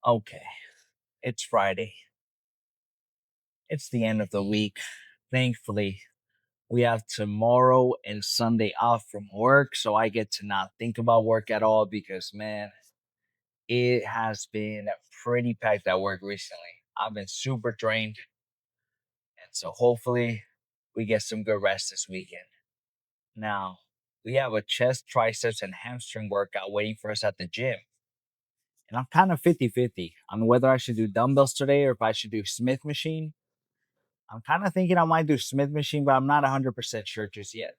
Okay, it's Friday. It's the end of the week. Thankfully, we have tomorrow and Sunday off from work, so I get to not think about work at all because, man, it has been pretty packed at work recently. I've been super drained, and so hopefully we get some good rest this weekend. Now, we have a chest, triceps, and hamstring workout waiting for us at the gym. And I'm kind of 50-50 on whether I should do dumbbells today or if I should do Smith machine. I'm kind of thinking I might do Smith machine, but I'm not 100% sure just yet.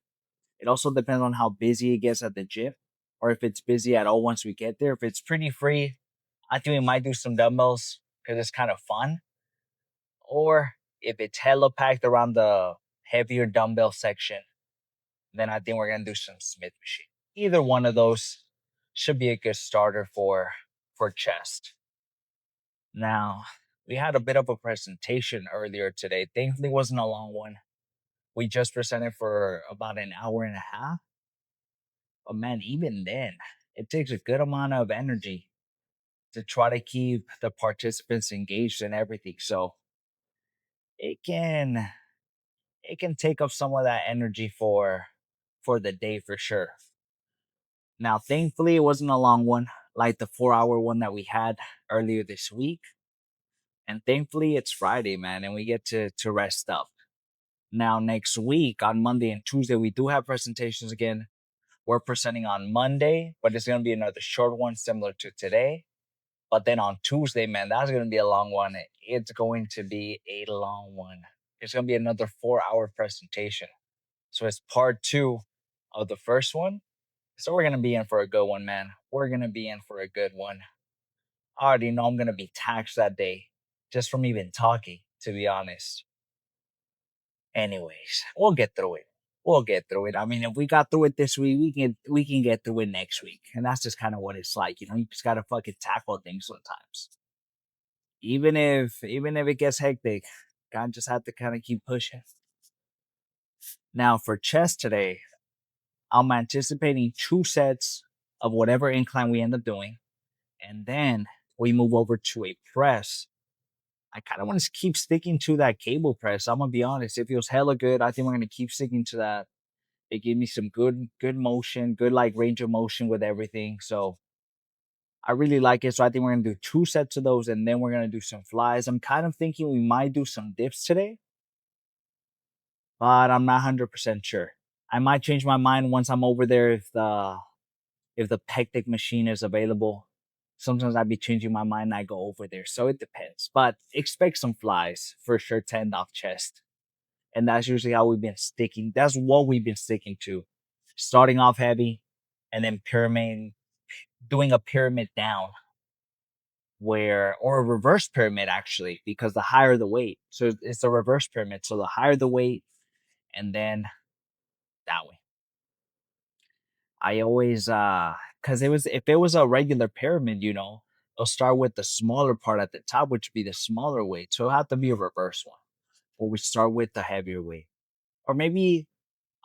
It also depends on how busy it gets at the gym or if it's busy at all once we get there. If it's pretty free, I think we might do some dumbbells because it's kind of fun. Or if it's hella packed around the heavier dumbbell section, then I think we're going to do some Smith machine. Either one of those should be a good starter for chest. Now, we had a bit of a presentation earlier today. Thankfully, it wasn't a long one. We just presented for about an hour and a half. But man, even then, it takes a good amount of energy to try to keep the participants engaged in everything. So it can it can take up some of that energy for the day for sure. Now, thankfully, it wasn't a long one like the 4 hour one that we had earlier this week. And thankfully, it's Friday, man, and we get to rest up. Now, next week on Monday and Tuesday, we do have presentations again. We're presenting on Monday, but it's going to be another short one similar to today. But then on Tuesday, man, that's going to be a long one. It's going to be a long one. It's going to be another 4 hour presentation. So it's part two of the first one. So we're going to be in for a good one, man. We're going to be in for a good one. I already know I'm going to be taxed that day just from even talking, to be honest. Anyways, we'll get through it. We'll get through it. I mean, if we got through it this week, we can get through it next week. And that's just kind of what it's like. You just gotta fucking tackle things sometimes. Even if it gets hectic, God just have to kind of keep pushing. Now for chest today, I'm anticipating 2 sets of whatever incline we end up doing. And then we move over to a press. I kind of want to keep sticking to that cable press. I'm gonna be honest. It feels hella good. I think we're gonna keep sticking to that. It gave me some good motion, good like range of motion with everything. So I really like it. So I think we're gonna do 2 sets of those and then we're gonna do some flies. I'm kind of thinking we might do some dips today, but I'm not 100% sure. I might change my mind once I'm over there if the pectic machine is available. Sometimes I'd be changing my mind and I go over there. So it depends. But expect some flies for sure to end off chest. And that's usually how we've been sticking. That's what we've been sticking to. Starting off heavy and then doing a pyramid down or a reverse pyramid actually, because the higher the weight. So it's a reverse pyramid. So the higher the weight and then that way. I always, cause if it was a regular pyramid, it'll start with the smaller part at the top, which would be the smaller weight. So it'll have to be a reverse one where we start with the heavier weight. Or maybe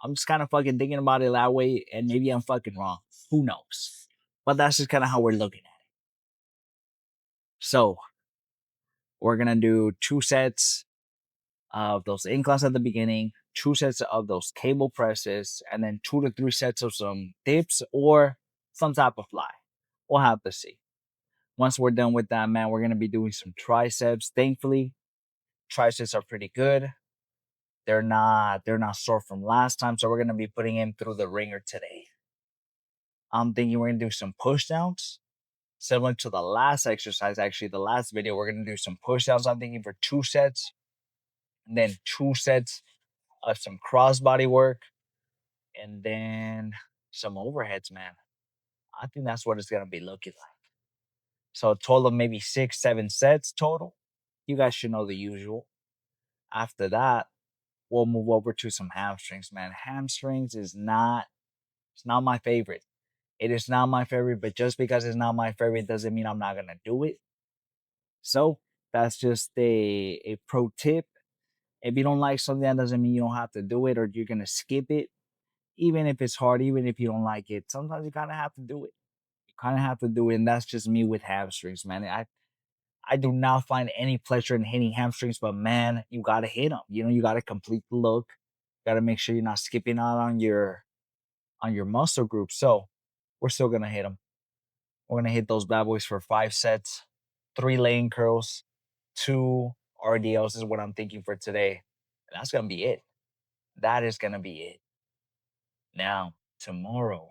I'm just kind of fucking thinking about it that way, and maybe I'm fucking wrong. Who knows? But that's just kind of how we're looking at it. So we're gonna do 2 sets of those inclines at the beginning, 2 sets of those cable presses, and then 2 to 3 sets of some dips or some type of fly. We'll have to see. Once we're done with that, man, we're gonna be doing some triceps. Thankfully, triceps are pretty good. They're not sore from last time, so we're gonna be putting him through the ringer today. I'm thinking we're gonna do some push downs. Similar to the last exercise, actually, the last video, we're gonna do some push downs. I'm thinking for 2 sets, and then 2 sets of some crossbody work, and then some overheads, man. I think that's what it's gonna be looking like. So a total of maybe 6, 7 sets total. You guys should know the usual. After that, we'll move over to some hamstrings, man. Hamstrings it's not my favorite. It is not my favorite, but just because it's not my favorite doesn't mean I'm not gonna do it. So that's just a pro tip. If you don't like something, that doesn't mean you don't have to do it or you're gonna skip it. Even if it's hard, even if you don't like it, sometimes you kind of have to do it. You kind of have to do it, and that's just me with hamstrings, man. I do not find any pleasure in hitting hamstrings, but man, you gotta hit them. You gotta complete the look. Gotta make sure you're not skipping out on your muscle group. So we're still gonna hit them. We're gonna hit those bad boys for 5 sets, 3 laying curls, 2 RDLs is what I'm thinking for today. And that's gonna be it. That is gonna be it. Now, tomorrow,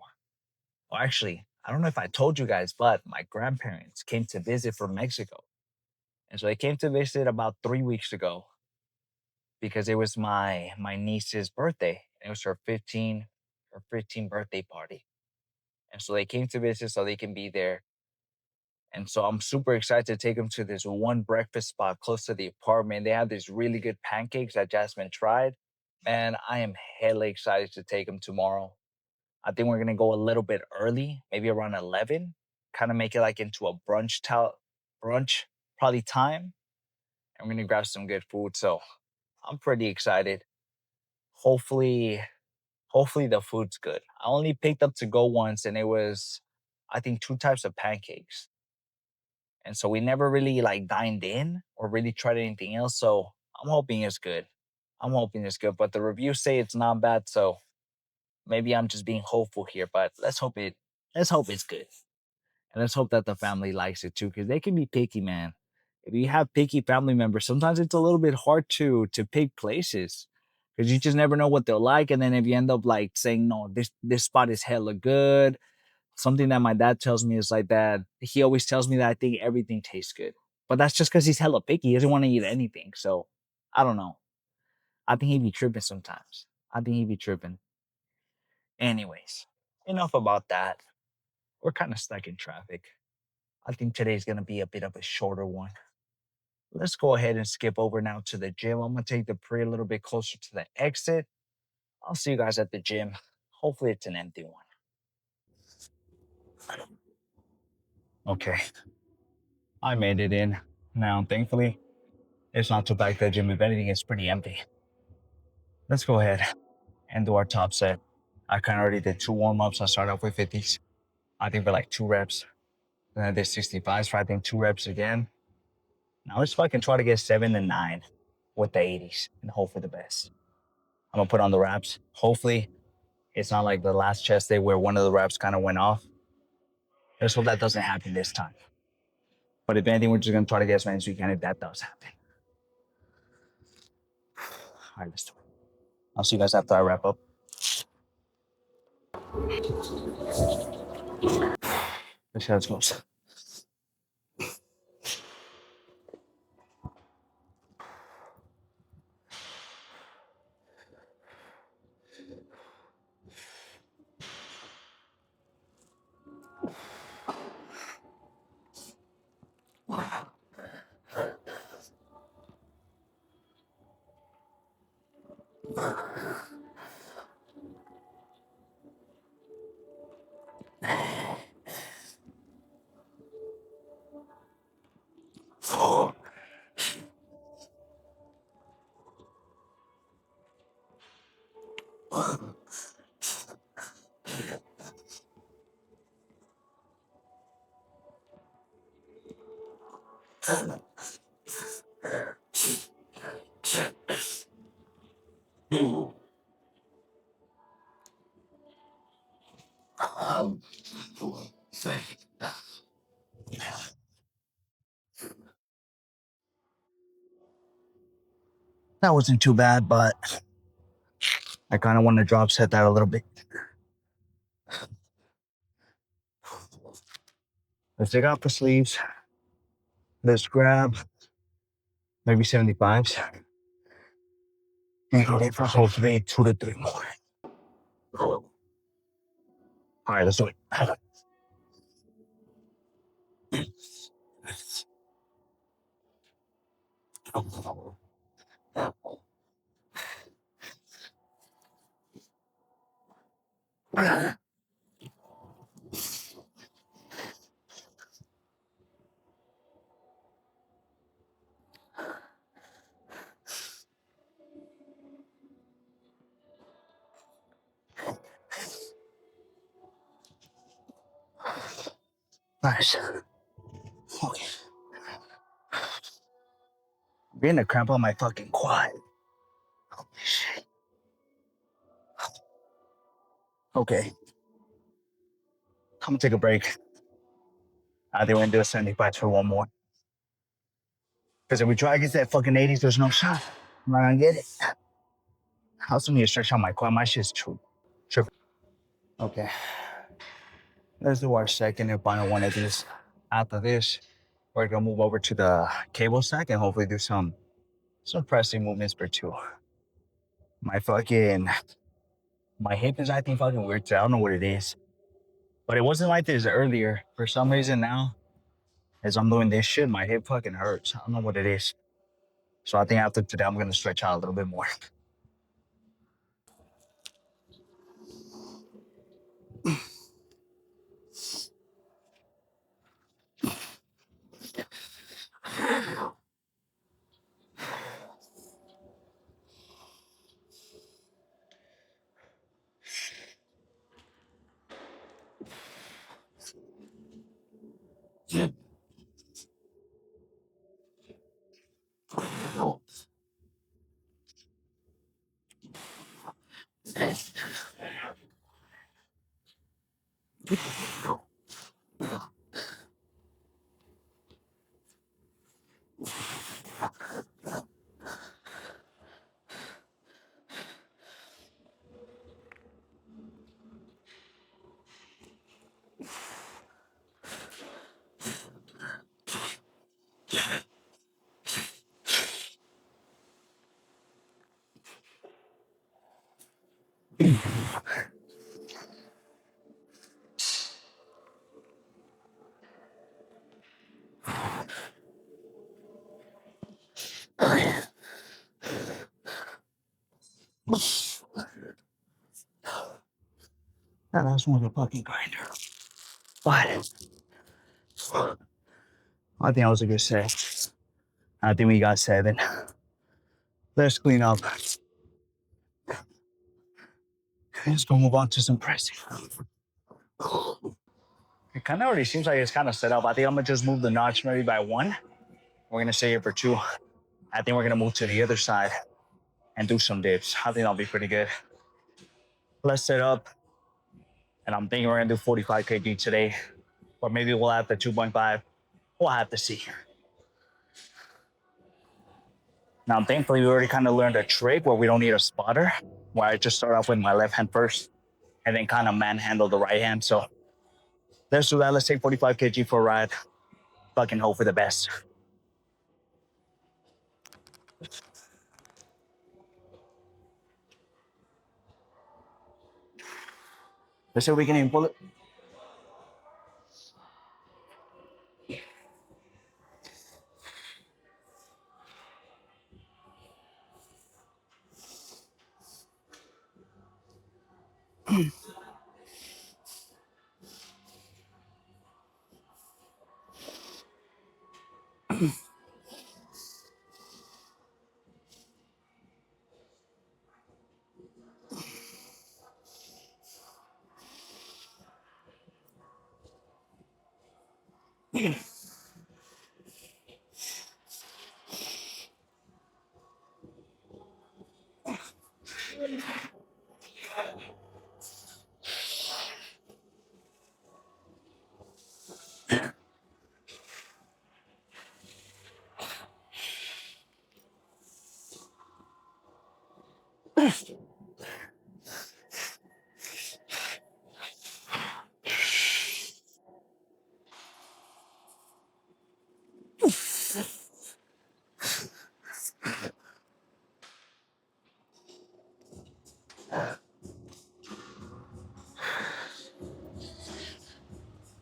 well, actually, I don't know if I told you guys, but my grandparents came to visit from Mexico. And so they came to visit about 3 weeks ago because it was my niece's birthday. It was her 15th birthday party. And so they came to visit so they can be there. And so I'm super excited to take them to this one breakfast spot close to the apartment. They have these really good pancakes that Jasmine tried. Man, I am hella excited to take them tomorrow. I think we're gonna go a little bit early, maybe around 11, kind of make it like into a brunch probably time. I'm gonna grab some good food. So I'm pretty excited. Hopefully, hopefully the food's good. I only picked up to go once and it was, I think, 2 types of pancakes. And so we never really like dined in or really tried anything else. So I'm hoping it's good. I'm hoping it's good. But the reviews say it's not bad. So maybe I'm just being hopeful here. But let's hope it's good. And let's hope that the family likes it too. Cause they can be picky, man. If you have picky family members, sometimes it's a little bit hard to pick places. Cause you just never know what they'll like. And then if you end up like saying, no, this spot is hella good, something that my dad tells me is like that. He always tells me that I think everything tastes good, but that's just because he's hella picky. He doesn't want to eat anything. So I don't know. I think he'd be tripping sometimes. I think he'd be tripping. Anyways, enough about that. We're kind of stuck in traffic. I think today's gonna be a bit of a shorter one. Let's go ahead and skip over now to the gym. I'm gonna take the pre a little bit closer to the exit. I'll see you guys at the gym. Hopefully, it's an empty one. Okay, I made it in. Now, thankfully, it's not too bad. The gym, if anything, it's pretty empty. Let's go ahead and do our top set. I kind of already did 2 warm-ups. I started off with 50s. I think for like 2 reps. Then I did 65s for I think 2 reps again. Now let's fucking try to get 7 and 9 with the 80s and hope for the best. I'm gonna put on the wraps. Hopefully, it's not like the last chest day where one of the wraps kind of went off. Let's hope that doesn't happen this time. But if anything, we're just gonna try to get as many as we can if that does happen. All right, let's do it. I'll see you guys after I wrap up. Let's see how it goes. That wasn't too bad, but I kind of want to drop set that a little bit. Let's take out the sleeves. Let's grab maybe 75s. And go in for hopefully 2 to 3 more. All right, let's do it. Nice. Okay. getting a cramp on my fucking quad. Holy shit. Okay. I'm gonna take a break. I think we're gonna do a 75 for one more. Because if we try against that fucking 80s, there's no shot. I'm not gonna get it. I also need to stretch out my quad. My shit's true. Okay. Let's do our second and final one of this. After this, we're gonna move over to the cable stack and hopefully do some pressing movements for two. My hip is acting fucking weird today. I don't know what it is. But it wasn't like this earlier. For some reason now, as I'm doing this shit, my hip fucking hurts. I don't know what it is. So I think after today, I'm gonna stretch out a little bit more. That last one was a fucking grinder. But I think that was a good set. I think we got 7. Let's clean up. Let's go move on to some pressing. It kind of already seems like it's kind of set up. I think I'm gonna just move the notch maybe by 1. We're gonna stay here for 2. I think we're gonna move to the other side and do some dips. I think that'll be pretty good. Let's set up. And I'm thinking we're gonna do 45 kg today. Or maybe we'll have the 2.5. We'll have to see. Now, thankfully, we already kind of learned a trick where we don't need a spotter, where I just start off with my left hand first and then kind of manhandle the right hand. So let's do that. Let's take 45 kg for a ride. Fucking hope for the best. Let's see if we can even pull it.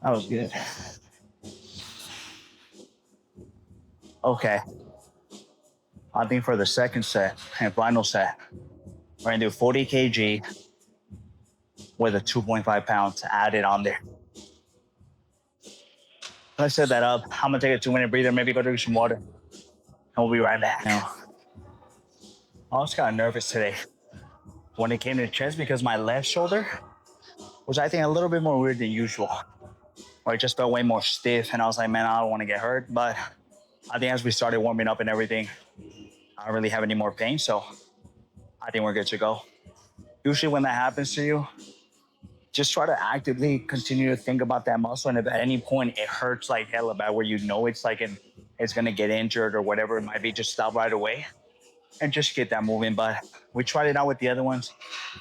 That was good. Okay. I think for the second set and final set, we're gonna do 40 kg with a 2.5 pounds added on there. Let's set that up. I'm gonna take a 2-minute breather, maybe go drink some water, and we'll be right back. Now, I was kind of nervous today when it came to the chest because my left shoulder was, I think, a little bit more weird than usual, or it just felt way more stiff. And I was like, man, I don't want to get hurt. But I think as we started warming up and everything, I don't really have any more pain, so I think we're good to go. Usually, when that happens to you, just try to actively continue to think about that muscle. And if at any point it hurts like hella bad, where you know it's like it's gonna get injured or whatever it might be, just stop right away and just get that moving. But we tried it out with the other ones.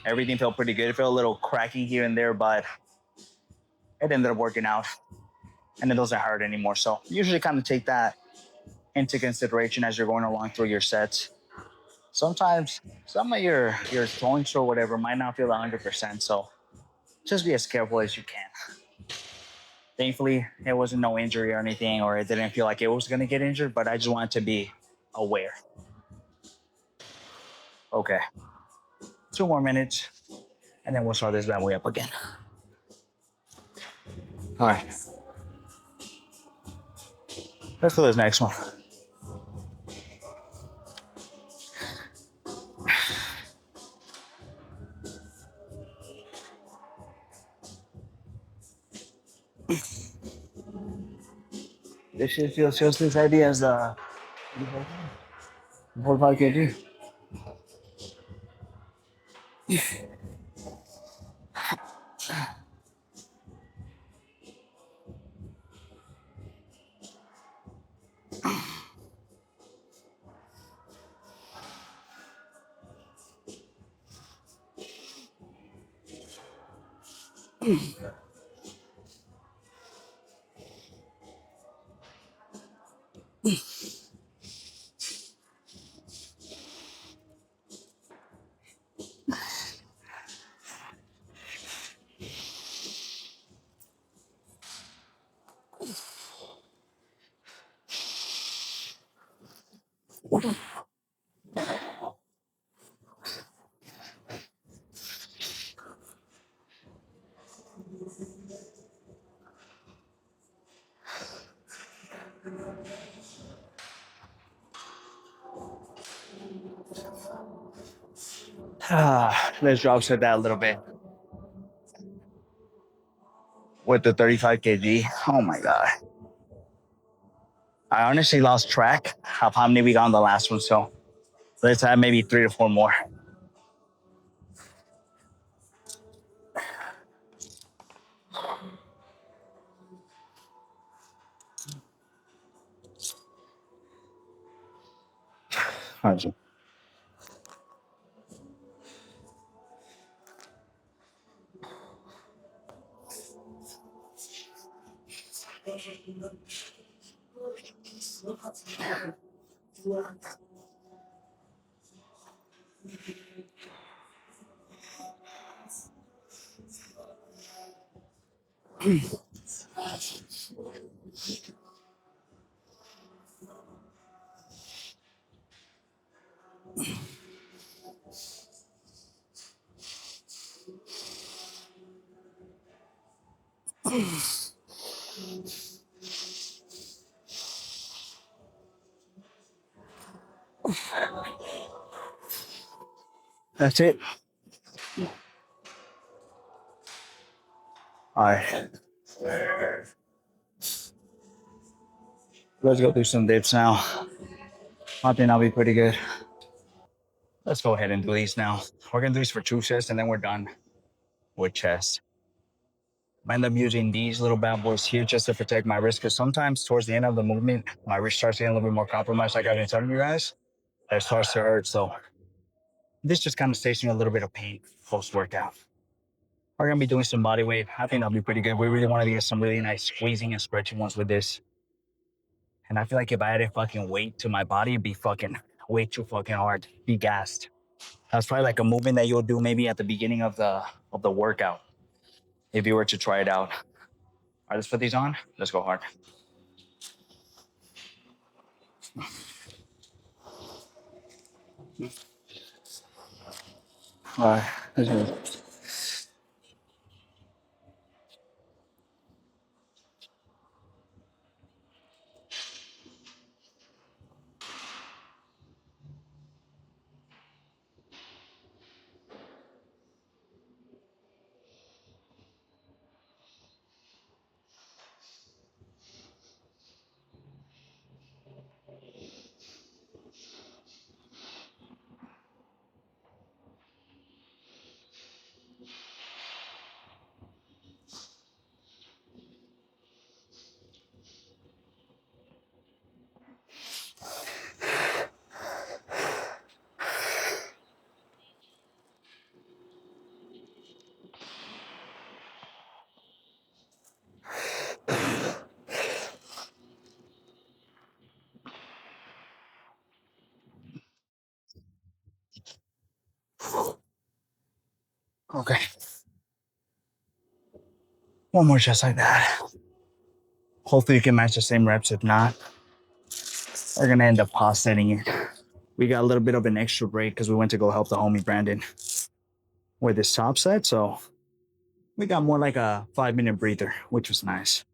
Everything felt pretty good. It felt a little cracking here and there, but it ended up working out and it doesn't hurt anymore. So usually kind of take that into consideration as you're going along through your sets. Sometimes some of your joints or whatever might not feel 100%. So just be as careful as you can. Thankfully, it wasn't no injury or anything, or it didn't feel like it was going to get injured, but I just wanted to be aware. Okay, 2 more minutes, and then we'll start this bad way up again. All right, let's do this next one. This shit feels just as heavy as the 45 kg. Let's drop set that a little bit with the 35 kg. Oh my god. I honestly lost track of how many we got on the last one, so let's add maybe 3 to 4 more. Gotcha. That's it. All right. Let's go do some dips now. I think I'll be pretty good. Let's go ahead and do these now. We're gonna do these for two sets and then we're done with chest. I end up using these little bad boys here just to protect my wrist because sometimes towards the end of the movement, my wrist starts getting a little bit more compromised, like I've been telling you guys. It starts to hurt. So this just kind of stays me a little bit of pain post workout. We're gonna be doing some body weight. I think that'll be pretty good. We really want to get some really nice squeezing and stretching ones with this. And I feel like if I added fucking weight to my body, it'd be fucking way too fucking hard. Be gassed. That's probably like a movement that you'll do maybe at the beginning of the workout if you were to try it out. All right, let's put these on. Let's go hard. All right, let's do it. Okay. One more just like that. Hopefully you can match the same reps. If not, we're gonna end up pause setting it. We got a little bit of an extra break because we went to go help the homie Brandon with his top set. So we got more like a 5 minute breather, which was nice.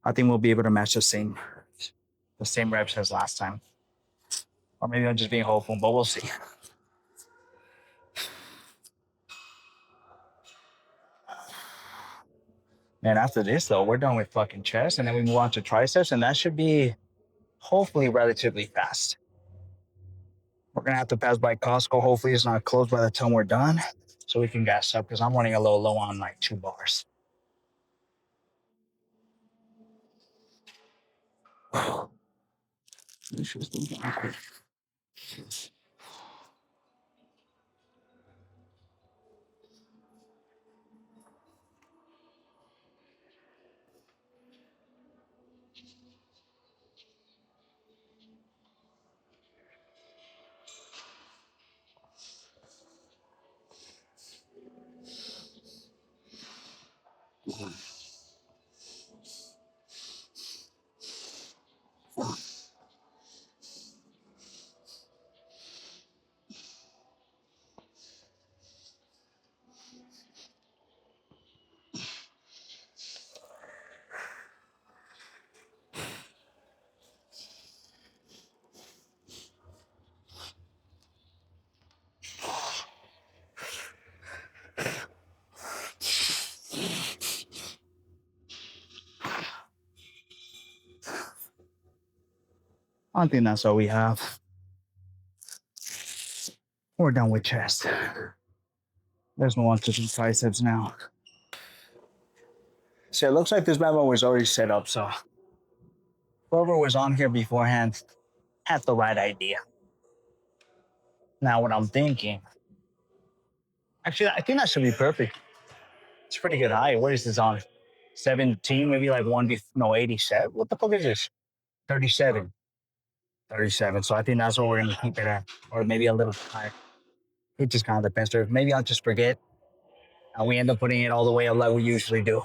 I think we'll be able to match the same reps as last time. Or maybe I'm just being hopeful, but we'll see. And after this, though, we're done with fucking chest, and then we move on to triceps, and that should be hopefully relatively fast. We're gonna have to pass by Costco. Hopefully, it's not closed by the time we're done, so we can gas up because I'm running a little low on like 2 bars. I think that's all we have. We're done with chest. Let's move on to some triceps now. So it looks like this bad boy was already set up. So whoever was on here beforehand had the right idea. Now, what I'm thinking, actually, I think that should be perfect. It's pretty good height. What is this on? 17, maybe like no, 87. What the fuck is this? 37. 37. So I think that's what we're going to keep it at, or maybe a little higher. It just kind of depends. Or maybe I'll just forget and we end up putting it all the way up like we usually do.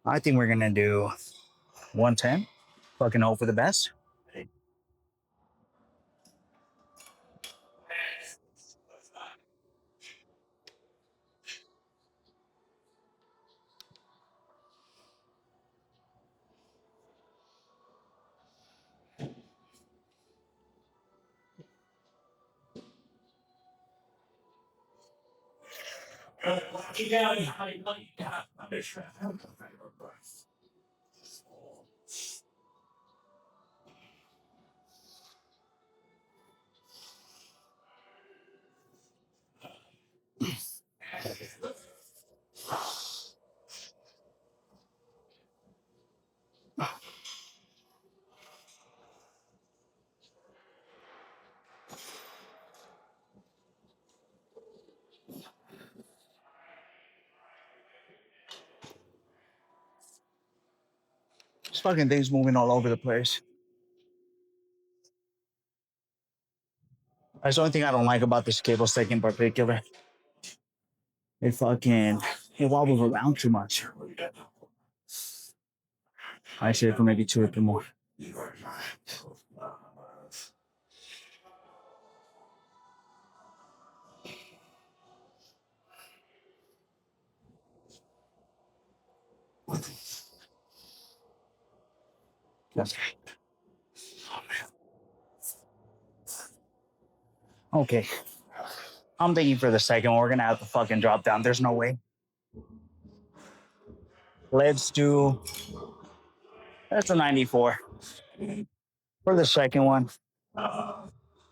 I think we're going to do 110. Fucking hope for the best. This fucking thing's moving all over the place. That's the only thing I don't like about this cable stick in particular. It fucking it wobbles around too much. I should for maybe 2 or 3 more. Yes. Okay. I'm thinking for the second one, we're gonna have to fucking drop down. There's no way. Let's do that's a 94 for the second one.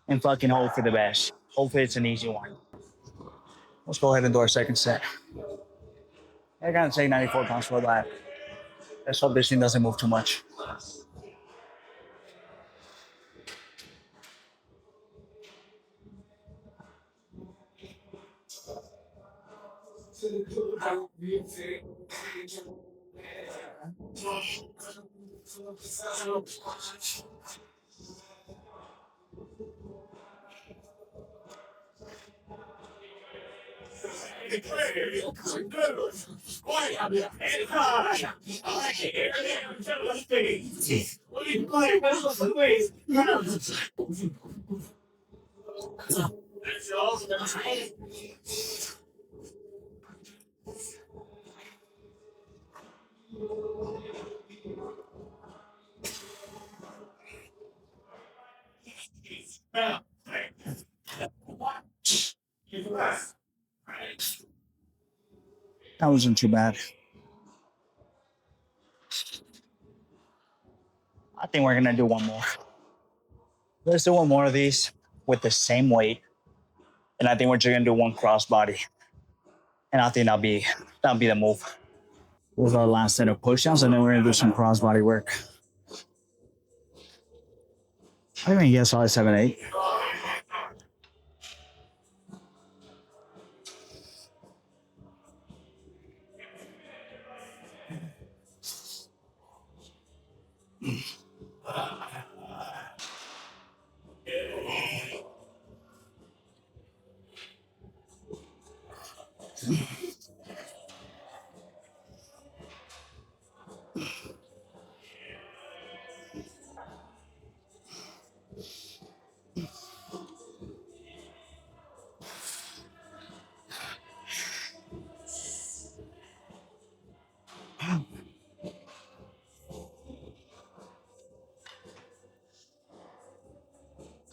And fucking hope for the best. Hopefully it's an easy one. Let's go ahead and do our second set. I gotta take 94 pounds for that. Let's hope this thing doesn't move too much. That wasn't too bad. I think we're gonna do one more. Let's do one more of these with the same weight, and I think we're just gonna do one crossbody, and I think that'll be the move. With our last set of push-downs, and then we're gonna do some crossbody work. I think yes, solid 7-8.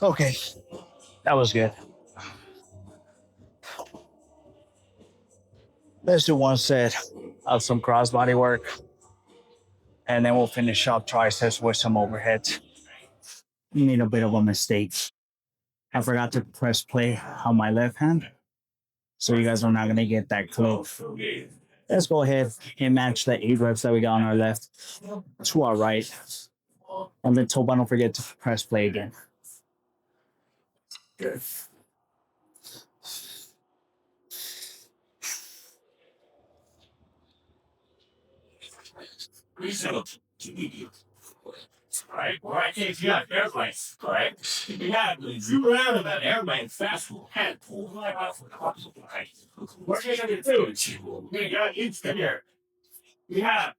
Okay, that was good. Let's do one set of some crossbody work, and then we'll finish up triceps with some overheads. Made a bit of a mistake. I forgot to press play on my left hand, so you guys are not gonna get that close. Let's go ahead and match the 8 reps that we got on our left to our right. And then Toba, don't forget to press play again. Good. Right? Right? If you have airplanes, correct? You zoom around in that airplane fast and pull right off with the hospital, right? What are you going to do? We got instant here. We have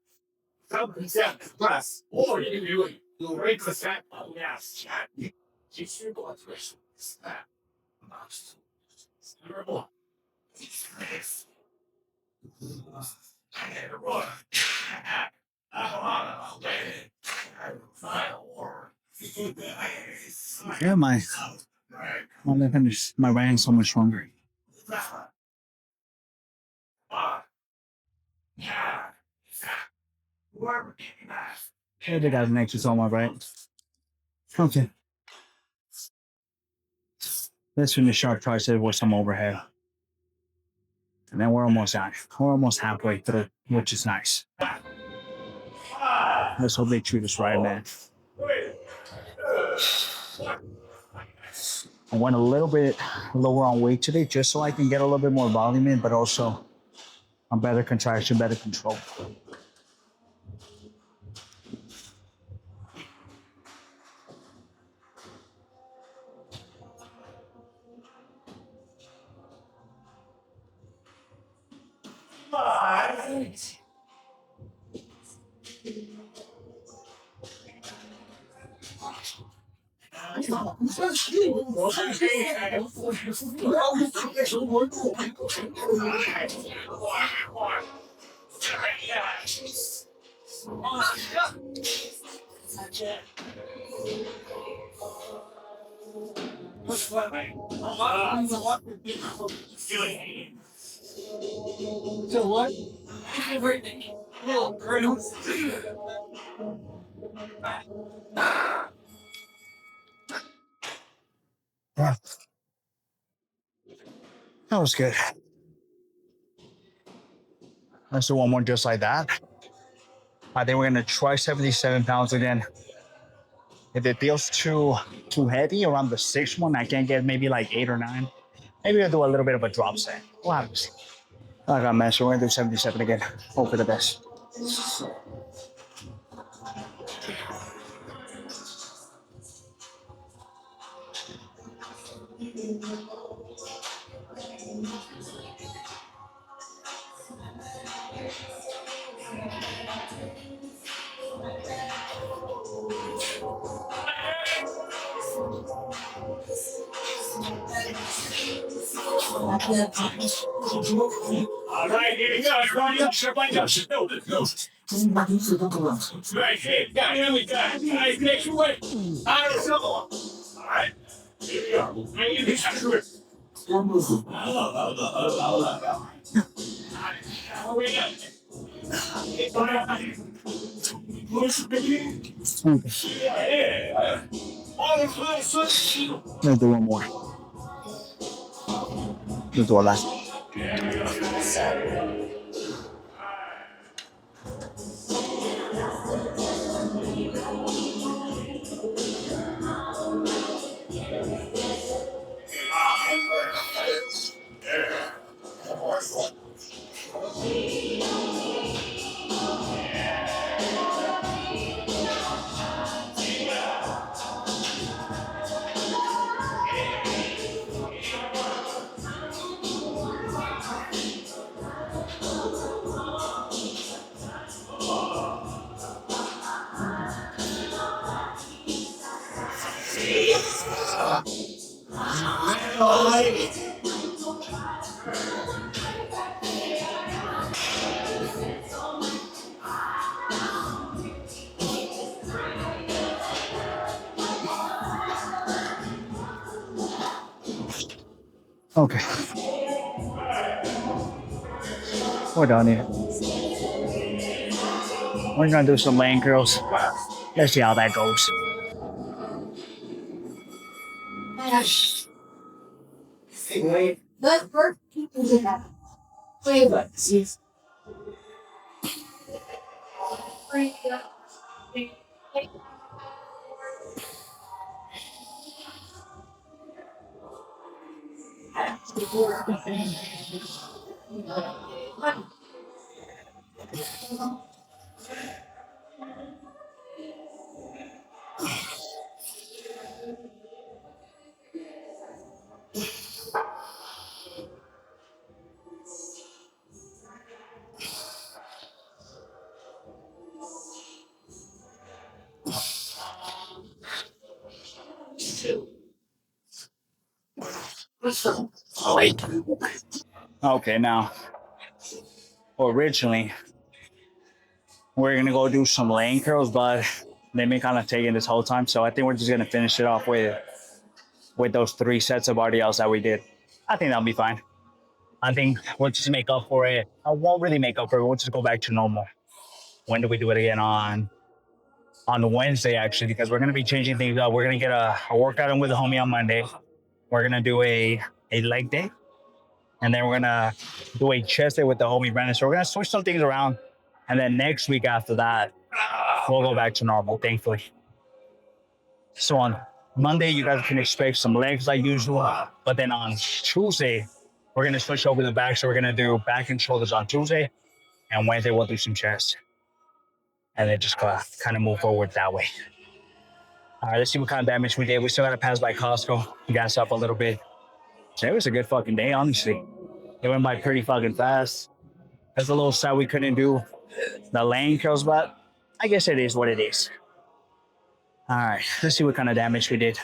something set plus, or you can do it. You'll rate the set of gas. Keep your blood pressure. Terrible. Yeah, my left hand is my right hand so much stronger. Hey, the guys next to on my right. Okay. Let's finish sharp tricep with some overhead. And then we're almost out. We're almost halfway through, which is nice. Let's hope they treat us right, man. I went a little bit lower on weight today just so I can get a little bit more volume in, but also a better contraction, better control. So what? Everything. Yeah, that was good. Let's do one more just like that. I think we're gonna try 77 pounds again. If it feels too heavy around the 6th one, I can get maybe like 8 or 9. Maybe I'll do a little bit of a drop set. We'll have to see. I got messed. We're gonna do 77 again. Hope for the best. All right, here we go. Everybody up, everybody up. No, no. Right here, got here we go. All right, next way. I don't know. All right, here we go. I need this to it. Hurry up. Yeah. Let's do one more. Let's do a last. Okay, we're done here. We're gonna do some lane curls. Let's see how that goes. Okay, now originally we're gonna go do some lane curls, but they've been kind of taking this whole time, so I think we're just gonna finish it off with those 3 sets of RDLs that we did. I think that'll be fine. I think we'll just make up for it. I won't really make up for it. We'll just go back to normal. When do we do it again? On Wednesday, actually, because we're gonna be changing things up. We're gonna get a workout in with the homie on Monday. We're gonna do a leg day, and then we're gonna do a chest day with the homie Brandon. So we're gonna switch some things around, and then next week after that, we'll go back to normal. Thankfully. So on Monday, you guys can expect some legs like usual, but then on Tuesday, we're gonna switch over the back. So we're gonna do back and shoulders on Tuesday, and Wednesday we'll do some chest, and then just kind of move forward that way. All right, let's see what kind of damage we did. We still got to pass by Costco, gas up a little bit. So it was a good fucking day, honestly. It went by pretty fucking fast. That's a little sad we couldn't do the lane curls, but I guess it is what it is. All right, let's see what kind of damage we did.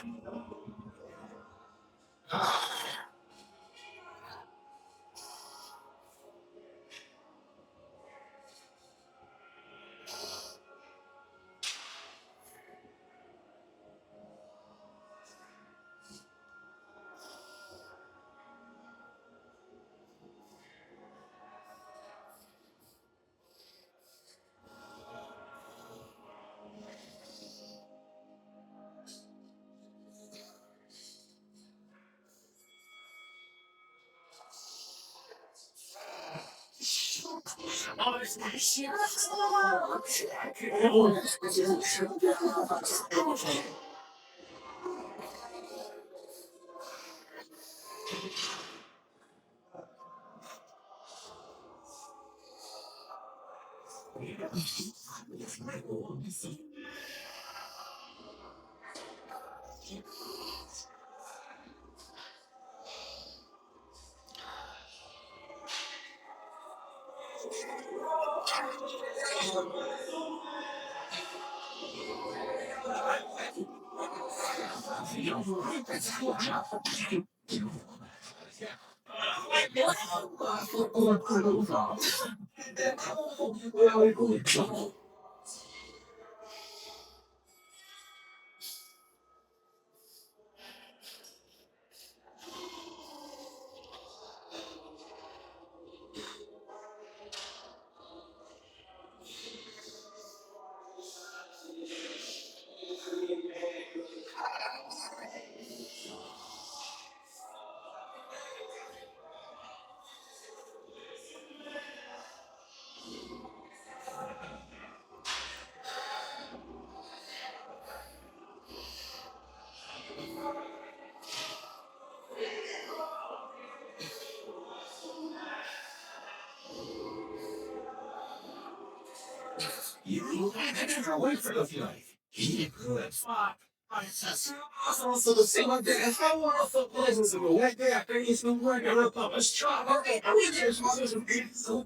You never wait for the feeling. He good fuck. I just also the same like that. If I want to places in the way there, after he's been working up a strong. Okay, we just want to be so.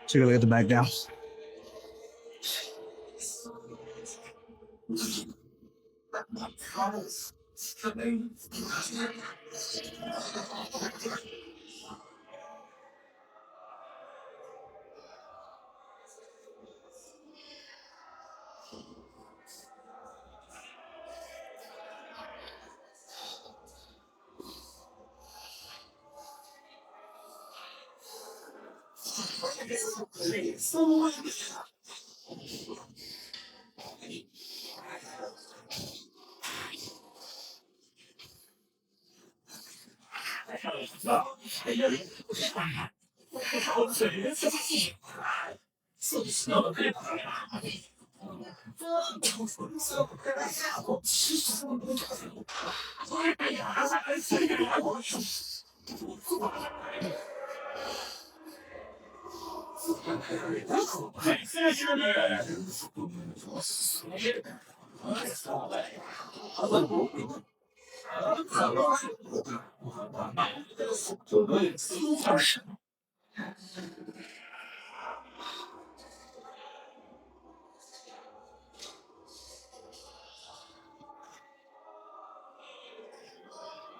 So you gotta get the back down.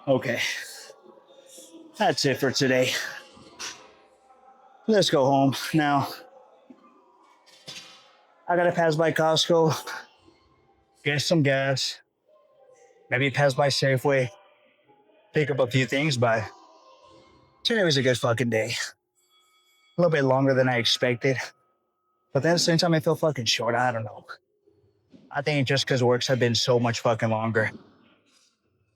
Okay, that's it for today. Let's go home now. I gotta pass by Costco, get some gas, maybe pass by Safeway, pick up a few things, but today was a good fucking day. A little bit longer than I expected, but then at the same time, I feel fucking short. I don't know. I think just because works have been so much fucking longer.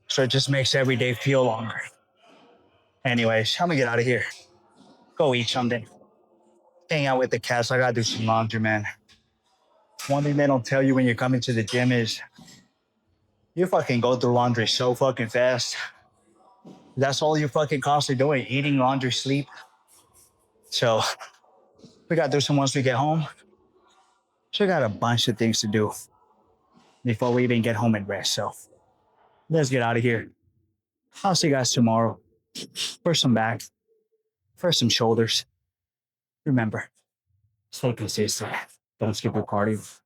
So it just makes every day feel longer. Anyways, I'm gonna get out of here. Go eat something. Hang out with the cats. I gotta do some laundry, man. One thing they don't tell you when you're coming to the gym is you fucking go through laundry so fucking fast. That's all you're fucking constantly doing, eating, laundry, sleep. So we gotta do some once we get home. So we got a bunch of things to do before we even get home and rest. So let's get out of here. I'll see you guys tomorrow for some back, for some shoulders. Remember, stay consistent. Don't skip your cardio.